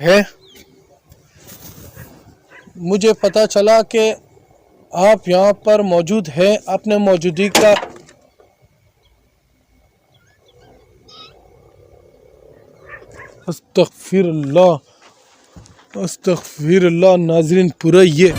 है। मुझे पता चला कि आप यहाँ पर मौजूद हैं। अपने मौजूदगी का अस्तगफिरुल्लाह अस्तगफिरुल्लाह नाजरीन, पूरा ये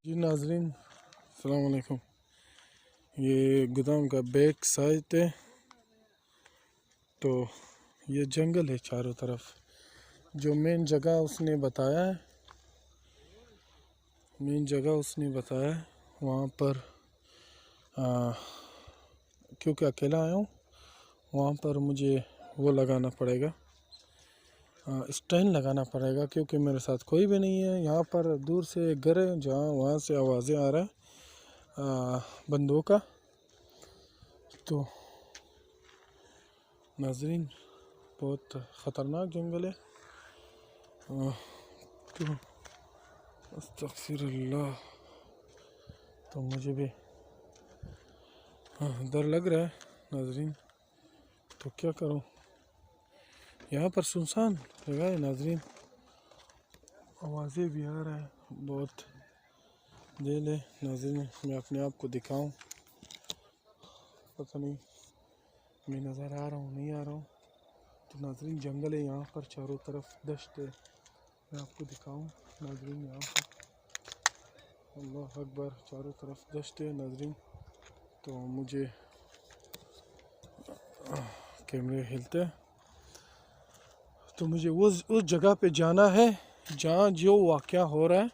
जी नाजरीन, अस्सलाम वालेकुम। ये गोदाम का बैक साइड है। तो ये जंगल है चारों तरफ। जो मेन जगह उसने बताया है, वहाँ पर क्योंकि अकेला आया हूँ, वहाँ पर मुझे वो लगाना पड़ेगा, स्टैंड लगाना पड़ेगा, क्योंकि मेरे साथ कोई भी नहीं है। यहाँ पर दूर से एक घर है जहाँ वहाँ से आवाज़ें आ रहा है बंदूक का। तो नाजरीन, बहुत ख़तरनाक जंगल है। तो अस्तगफिरुल्लाह, तो मुझे भी डर लग रहा है नाजरीन। तो क्या करूं, यहाँ पर सुनसान जगह है नाजरीन, आवाज़ें भी आ रहा है बहुत। दिल है नाजरीन मैं अपने आप को दिखाऊं, पता नहीं मैं नज़र आ रहा हूँ नहीं आ रहा हूँ। तो नाजरीन जंगल है, यहाँ पर चारों तरफ दश्त है। मैं आपको दिखाऊं नाजरीन, यहाँ पर अल्लाह अकबर, चारों तरफ दश्त है नाजरीन। तो मुझे कैमरे हिलते हैं। तो मुझे उस जगह पे जाना है जहाँ जो वाक़या हो रहा है,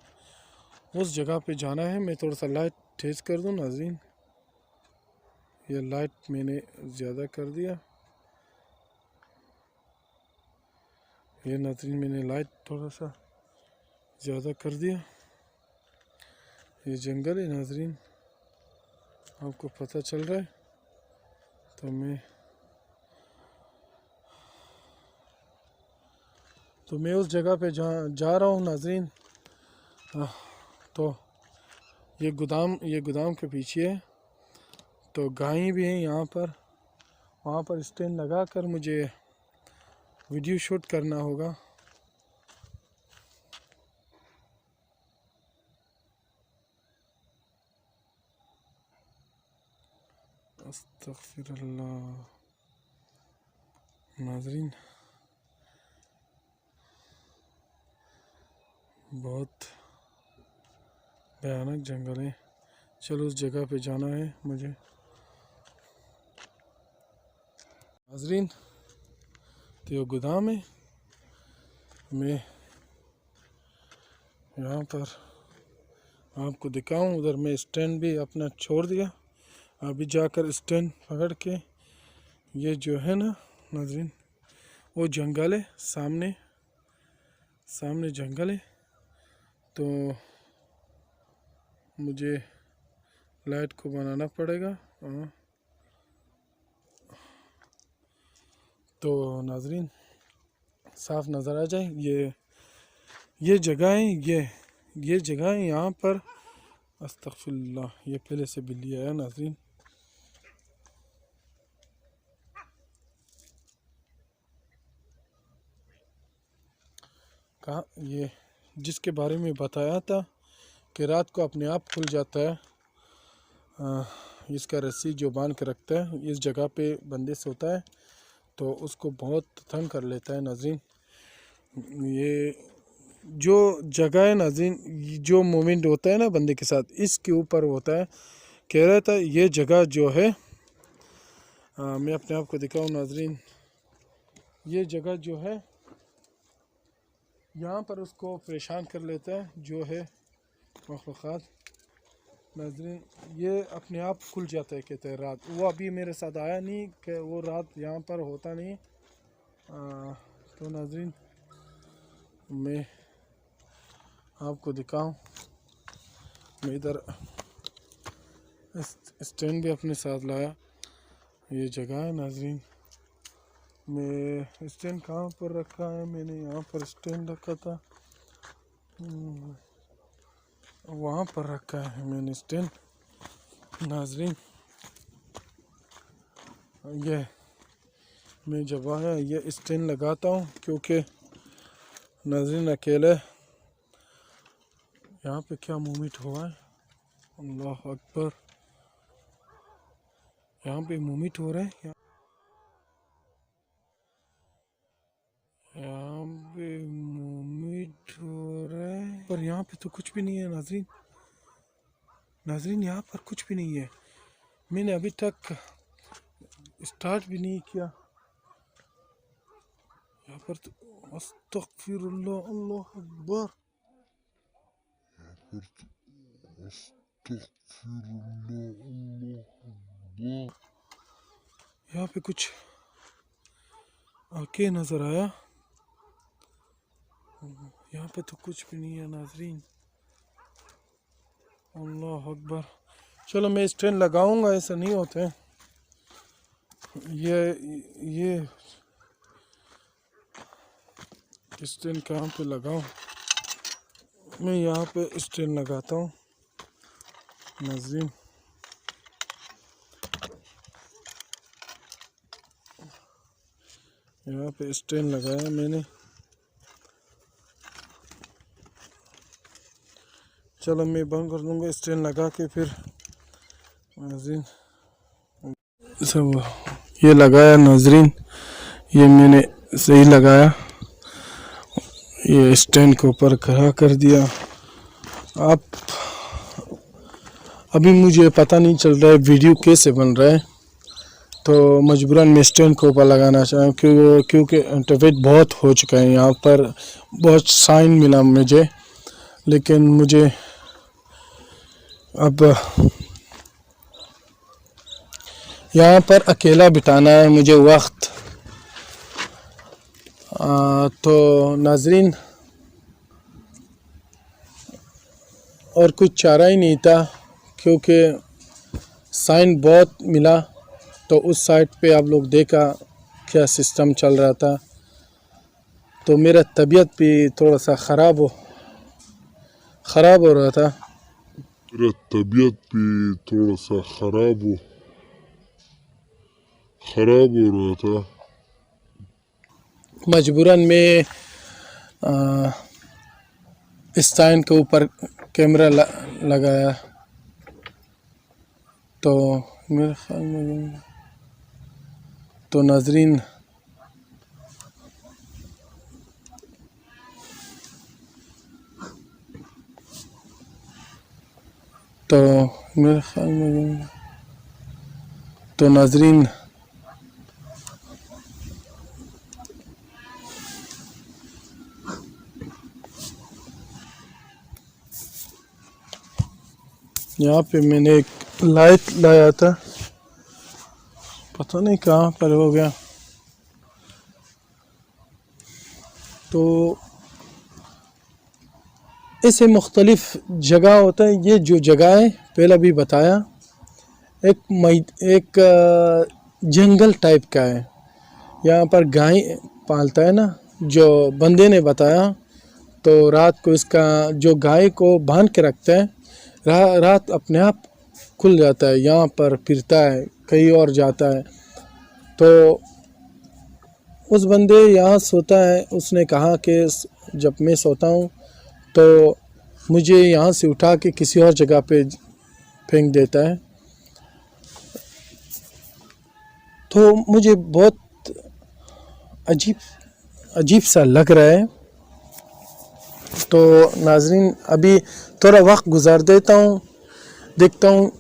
उस जगह पे जाना है। मैं थोड़ा सा लाइट तेज़ कर दूँ नाजरीन, ये लाइट मैंने ज़्यादा कर दिया। ये नाजरीन मैंने लाइट थोड़ा सा ज़्यादा कर दिया। ये जंगल है नाजरीन, आपको पता चल रहा है। तो मैं उस जगह पे जा रहा हूँ नाजरीन। तो ये गोदाम के पीछे है। तो गाय भी है यहाँ पर। वहाँ पर स्टैंड लगा कर मुझे वीडियो शूट करना होगा। अस्तगफिरुल्लाह नाजरीन, बहुत भयानक जंगल है। चलो उस जगह पे जाना है मुझे नाजरीन। तो ये गोदाम है। मैं यहाँ पर आपको दिखाऊं, उधर मैं स्टैंड भी अपना छोड़ दिया। अभी जाकर स्टैंड पकड़ के, ये जो है ना नाजरीन, वो जंगल है, सामने जंगल है। तो मुझे लाइट को बनाना पड़ेगा। तो नाजरीन साफ नज़र आ जाए। ये जगह है, ये जगह है यहाँ पर। अस्तगफिरुल्लाह, ये पहले से बिल्ली आया नाजरीन। कहा ये जिसके बारे में बताया था कि रात को अपने आप खुल जाता है। इसका रस्सी जो बांध के रखता है, इस जगह पे बंदे से होता है तो उसको बहुत तंग कर लेता है नाजरीन। ये जो जगह है नाजरीन, जो मोमेंट होता है ना बंदे के साथ, इसके ऊपर होता है। कह रहा था ये जगह जो है, मैं अपने आप को दिखाऊं नाजरीन, ये जगह जो है यहाँ पर उसको परेशान कर लेता है जो है मखलूक़ात नाजरीन। ये अपने आप खुल जाता है, कहते हैं रात। वो अभी मेरे साथ आया नहीं कि वो रात यहाँ पर होता नहीं। तो नाजरीन मैं आपको दिखाऊं, मैं इधर स्टैंड भी अपने साथ लाया। ये जगह है नाजरीन, मैं स्टैंड कहाँ पर रखा है, मैंने यहाँ पर स्टैंड रखा था। वहाँ पर रखा है मैंने स्टैंड। नाजरीन ये मैं जब आया ये स्टैंड लगाता हूँ क्योंकि नाजरीन अकेले यहाँ पे क्या मूवमेंट हुआ है, अल्लाह अकबर। यहाँ पे मूवमेंट हो रहा है, यहाँ पे मूवमेंट हो रहा है, पर यहाँ पे तो कुछ भी नहीं है नाजरीन। नाजरीन यहाँ पर कुछ भी नहीं है, मैंने अभी तक स्टार्ट भी नहीं किया। यहाँ पर तो अस्तगफिरुल्लाह, अल्लाह अकबर। यहाँ पे कुछ आके नजर आया, यहाँ पे तो कुछ भी नहीं है नाजरीन, अल्लाह अकबर। चलो मैं स्टैंड लगाऊंगा, ऐसा नहीं होता है। ये स्टैंड कहाँ पे लगाऊं? मैं यहाँ पे स्टैंड लगाता हूँ नाजरीन। यहाँ पे स्टैंड लगाया मैंने। चलो मैं बंद कर दूंगा स्टैंड लगा के, फिर नाजरीन सब ये लगाया नाजरीन, ये मैंने सही लगाया, ये स्टैंड के ऊपर खड़ा कर दिया। अब अभी मुझे पता नहीं चल रहा है वीडियो कैसे बन रहा है, तो मजबूरन मैं स्टैंड के ऊपर लगाना चाहूँ क्योंकि इंटरनेट बहुत हो चुका है। यहाँ पर बहुत साइन मिला मुझे, लेकिन मुझे अब यहाँ पर अकेला बिताना है मुझे वक्त। तो नाजरीन और कुछ चारा ही नहीं था, क्योंकि साइन बहुत मिला। तो उस साइट पे आप लोग देखा क्या सिस्टम चल रहा था, तो मेरा तबीयत भी थोड़ा सा ख़राब हो रहा था। मेरा तबीयत भी थोड़ा सा खराब हो रहा था। मजबूरन में स्टैंड के ऊपर कैमरा लगाया, तो मेरे ख्याल में तो नाजरीन तो मेरे ख्याल में तो नाजरीन यहाँ पे मैंने एक लाइट लाया था, पता नहीं कहाँ पर हो गया। तो ऐसे मुख्तलिफ जगह होता है। ये जो जगह है पहले भी बताया, एक जंगल टाइप का है। यहाँ पर गाय पालता है ना, जो बंदे ने बताया। तो रात को इसका जो गाय को बांध के रखता है, रात अपने आप खुल जाता है, यहाँ पर फिरता है, कहीं और जाता है। तो उस बंदे यहाँ सोता है, उसने कहा कि जब मैं सोता हूँ तो मुझे यहाँ से उठा के किसी और जगह पे फेंक देता है। तो मुझे बहुत अजीब सा लग रहा है। तो नाजरीन अभी थोड़ा वक्त गुजार देता हूँ, देखता हूँ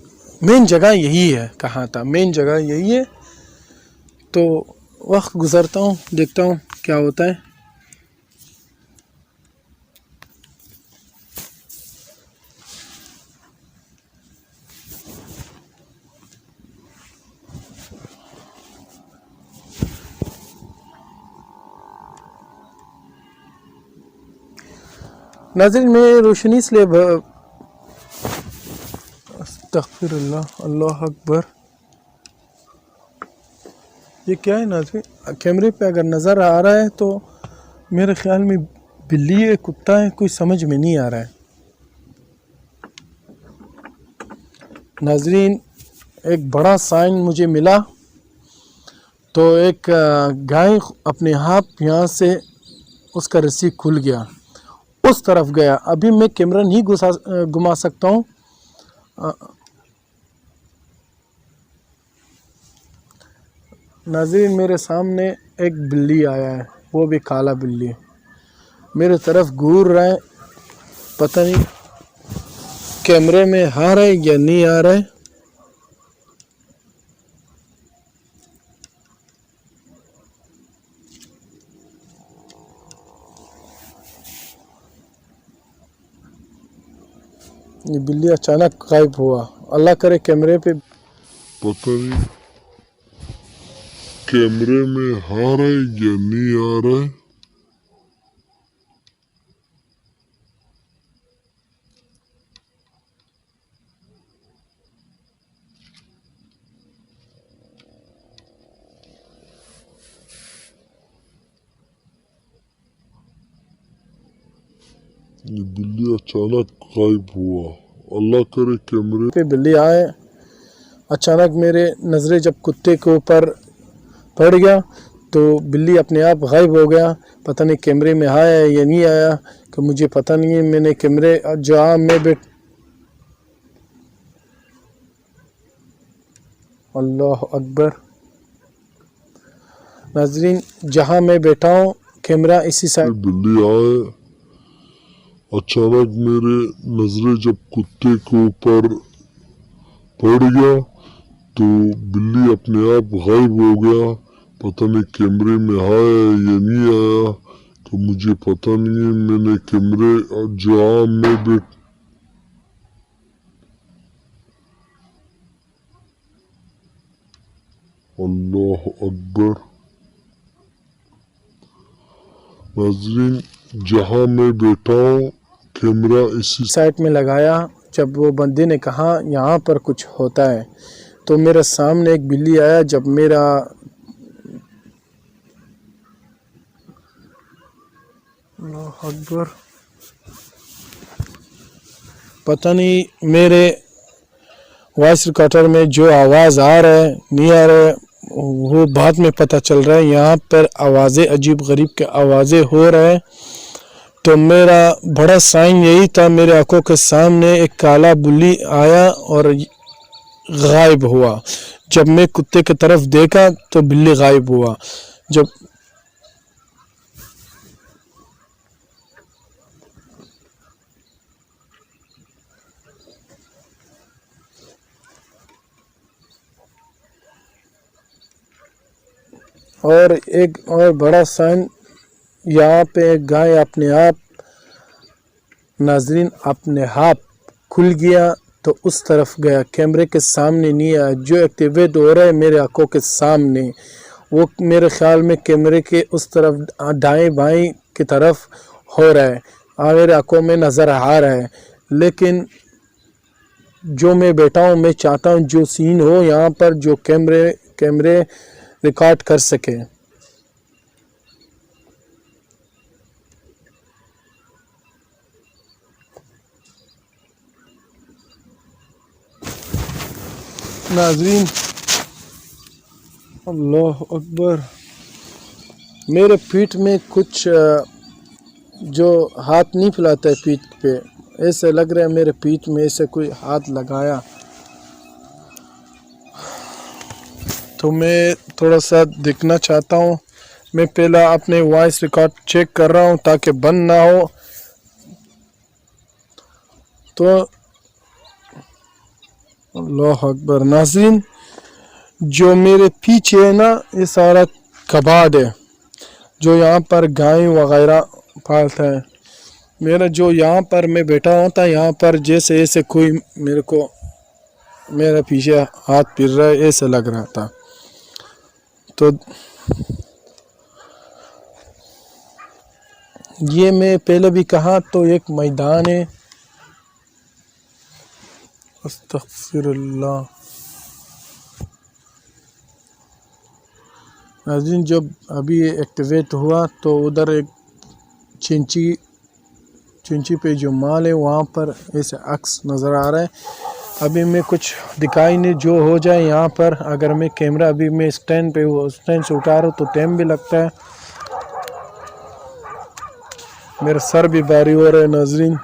मेन जगह यही है, कहाँ था मेन जगह यही है। तो वक्त गुजारता हूँ, देखता हूँ क्या होता है। नाज़रीन मैं रोशनी इसलिए अस्तगफिरुल्लाह, अल्लाह अकबर। ये क्या है नाज़रीन, कैमरे पे अगर नज़र आ रहा है तो मेरे ख्याल में बिल्ली है कुत्ता है कोई समझ में नहीं आ रहा है। नाजरीन एक बड़ा साइन मुझे मिला, तो एक गाय अपने आप यहाँ से उसका रस्सी खुल गया, उस तरफ गया। अभी मैं कैमरा नहीं घुमा सकता हूँ। नाज़रीन मेरे सामने एक बिल्ली आया है, वो भी काला बिल्ली मेरे तरफ घूर रहा है। पता नहीं कैमरे में आ रहा है या नहीं आ रहा है। ये बिल्ली अचानक गायब हुआ। अल्लाह करे कैमरे पे पता नहीं कैमरे में आ रहा है या नहीं आ रहा है। ये बिल्ली अचानक गायब हुआ। अल्लाह करे कैमरे पे बिल्ली आए। अचानक मेरे नज़रें जब कुत्ते के ऊपर पड़ गया तो बिल्ली अपने आप गायब हो गया। पता नहीं कैमरे में आया या नहीं आया, कि मुझे पता नहीं है। मैंने कैमरे जहाँ मैं अल्लाह अकबर। नाजरीन जहाँ मैं बैठा हूँ कैमरा इसी साइड। बिल्ली आए। अचानक मेरे नजरें जब कुत्ते के ऊपर पड़ गया तो बिल्ली अपने आप गायब हो गया। पता नहीं कैमरे में आया या नहीं आया, तो मुझे पता नहीं है। मैंने कैमरे जहाँ मैं बैठ अल्लाह अकबर। नाज़रीन जहाँ मैं बैठा हूँ कैमरा इसी साइड में लगाया। जब वो बंदे ने कहा यहाँ पर कुछ होता है, तो मेरे सामने एक बिल्ली आया। जब मेरा अल्लाह अकबर, पता नहीं मेरे वॉइस रिकॉर्डर में जो आवाज़ आ रहा है नहीं आ रहा है, वो बाद में पता चल रहा है। यहाँ पर आवाज़ें अजीब गरीब के आवाज़ें हो रहे हैं। तो मेरा बड़ा साइन यही था, मेरे आंखों के सामने एक काला बिल्ली आया और गायब हुआ। जब मैं कुत्ते की तरफ देखा तो बिल्ली गायब हुआ। जब और एक और बड़ा साइन, यहाँ पे एक गाय अपने आप, नाजरीन अपने आप खुल गया तो उस तरफ गया, कैमरे के सामने नहीं आया। जो एक्टिवेट हो रहा है मेरे आंखों के सामने, वो मेरे ख्याल में कैमरे के उस तरफ दाएं बाएं की तरफ हो रहा है, मेरे आंखों में नज़र आ रहा है। लेकिन जो मैं बैठा हूँ, मैं चाहता हूँ जो सीन हो यहाँ पर, जो कैमरे रिकॉर्ड कर सके। नाज़रीन अल्लाह अकबर, मेरे पीठ में कुछ जो हाथ नहीं फैलाता है पीठ पे, ऐसे लग रहा है मेरे पीठ में ऐसे कोई हाथ लगाया। तो मैं थोड़ा सा देखना चाहता हूँ। मैं पहला अपने वॉइस रिकॉर्ड चेक कर रहा हूँ ताकि बंद ना हो। तो अल्लाह अकबर। नाज़रीन जो मेरे पीछे है ना, ये सारा कबाड़ है जो यहाँ पर गाय वगैरह पालता है। मेरा जो यहाँ पर मैं बैठा होता है, यहाँ पर जैसे ऐसे कोई मेरे को मेरा पीछे हाथ फिर रहा है ऐसे लग रहा था। तो ये मैं पहले भी कहा, तो एक मैदान है। अस्तगफिरुल्लाह। नाज़रीन जब अभी एक्टिवेट हुआ तो उधर एक चिंची पे जो माल है वहाँ पर ऐसे अक्स नज़र आ रहा है। अभी मैं कुछ दिखाई नहीं, जो हो जाए यहाँ पर। अगर मैं कैमरा अभी मैं स्टैंड पे स्टैंड से उतारूँ तो टाइम भी लगता है, मेरा सर भी भारी हो रहा है नाजरीन।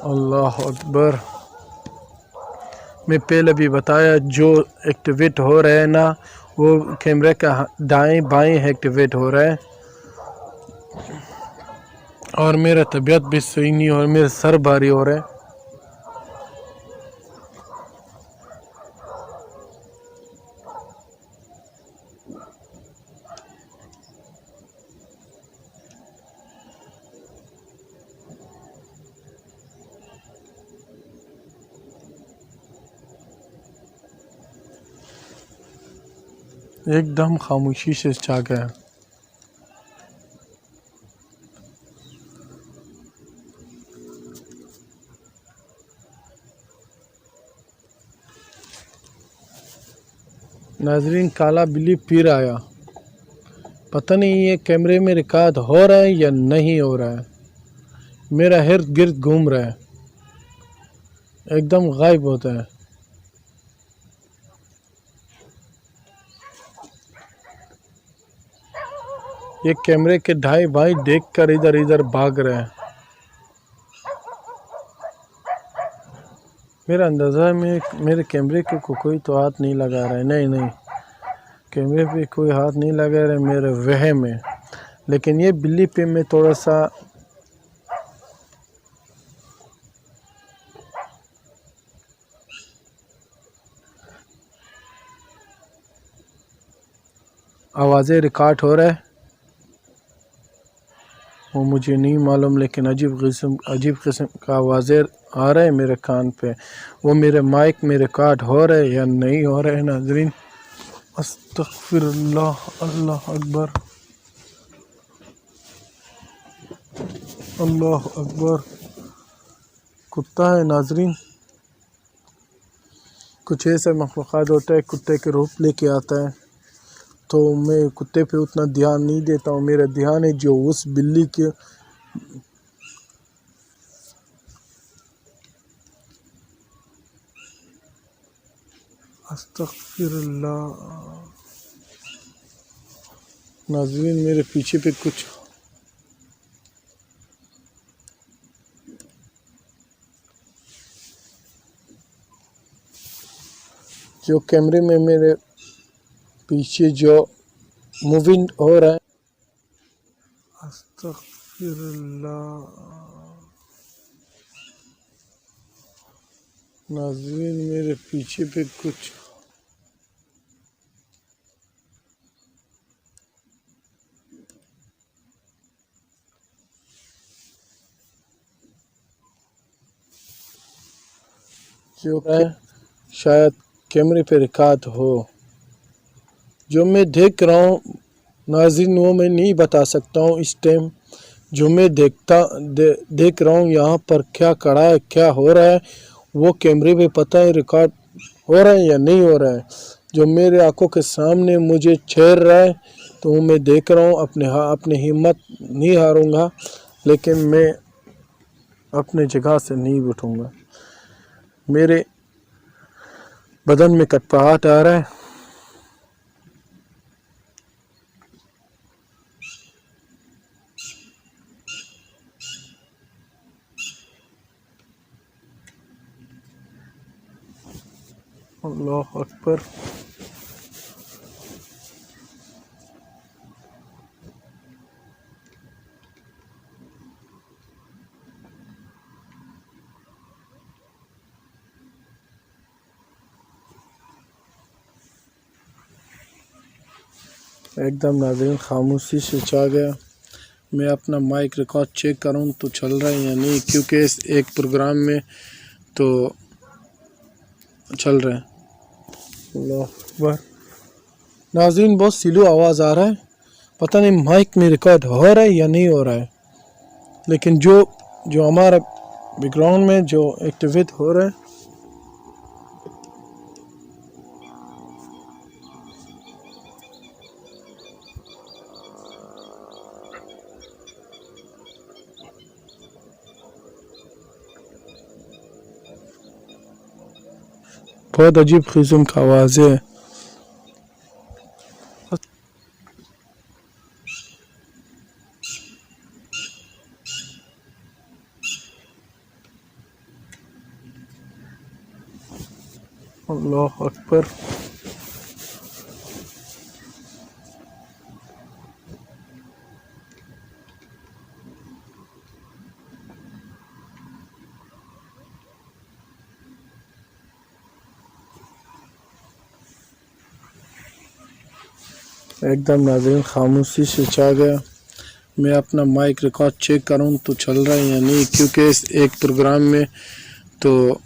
अल्लाह अकबर। मैं पहले भी बताया जो एक्टिवेट हो रहा है ना, वो कैमरे का दाएं बाएं एक्टिवेट हो रहा है। और मेरा तबीयत भी सही नहीं और मेरा सर भारी हो रहा है। एकदम खामोशी से छा गया। नाजरीन, काला बिल्ली फिर आया। पता नहीं ये कैमरे में रिकॉर्ड हो रहा है या नहीं हो रहा है। मेरा इर्द गिर्द घूम रहा है, एकदम गायब होता है। ये कैमरे के ढाई भाई देख कर इधर इधर भाग रहे हैं। मेरा अंदाज़ा है मेरे कैमरे के को कोई तो हाथ नहीं लगा रहा है। नहीं, कैमरे पे कोई हाथ नहीं लगा रहा है, मेरे वहम में। लेकिन ये बिल्ली पे मैं थोड़ा सा आवाज़ें रिकॉर्ड हो रहा है, वो मुझे नहीं मालूम, लेकिन अजीब किस्म का आवाज़ें आ रहा है मेरे कान पे। वो मेरे माइक में रिकॉर्ड हो रहा है या नहीं हो रहा है नाजरीन। अस्तगफिरुल्लाह, अल्लाह अकबर, अल्लाह अकबर। कुत्ता है नाजरीन। कुछ ऐसा मखलूक़ात होता है, कुत्ते के रूप लेके आता है, तो मैं कुत्ते पे उतना ध्यान नहीं देता हूँ। मेरा ध्यान है जो उस बिल्ली के अस्तगफिरुल्लाह। नाज़रीन, मेरे पीछे पे कुछ जो कैमरे में मेरे पीछे जो मूविंग हो रहा है। अस्तगफिरुल्लाह। नाज़रीन, मेरे पीछे पे कुछ जो है शायद कैमरे पे रिकॉर्ड हो। जो मैं देख रहा हूँ नाज़रीन, वो मैं नहीं बता सकता हूँ इस टाइम। जो मैं देख रहा हूँ यहाँ पर क्या खड़ा है, क्या हो रहा है, वो कैमरे पे पता है रिकॉर्ड हो रहा है या नहीं हो रहा है। जो मेरे आंखों के सामने मुझे छेड़ रहा है तो वो मैं देख रहा हूँ। अपनी हिम्मत नहीं हारूंगा, लेकिन मैं अपने जगह से नहीं उठूंगा। मेरे बदन में कटपटाहट आ रहा है। अल्लाह अकबर। एकदम नाज़रीन खामोशी से छा गया। मैं अपना माइक रिकॉर्ड चेक करूं तो चल रहा है या नहीं, क्योंकि इस एक प्रोग्राम में तो चल रहा है। अल्लाह अकबर। नाज़रीन, बहुत स्लो आवाज़ आ रहा है। पता नहीं माइक में रिकॉर्ड हो रहा है या नहीं हो रहा है, लेकिन जो हमारा बैकग्राउंड में जो एक्टिवेट हो रहा है बहुत अजीब किस्म का आवाज़ है। अल्लाह अकबर। एकदम नाज़रीन खामोशी से छा गया। मैं अपना माइक रिकॉर्ड चेक करूं तो चल रहा है या नहीं, क्योंकि इस एक प्रोग्राम में तो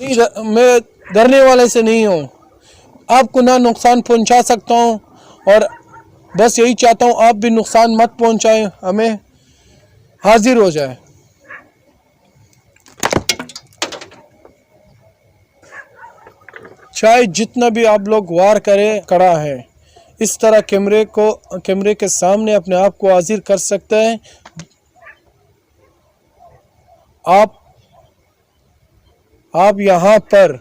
मैं डरने वाले से नहीं हूं, आपको ना नुकसान पहुंचा सकता हूं और बस यही चाहता हूं आप भी नुकसान मत पहुंचाएं, हमें हाजिर हो जाए। चाहे जितना भी आप लोग वार करें कड़ा है, इस तरह कैमरे के सामने अपने आप को हाजिर कर सकते हैं। आप यहाँ पर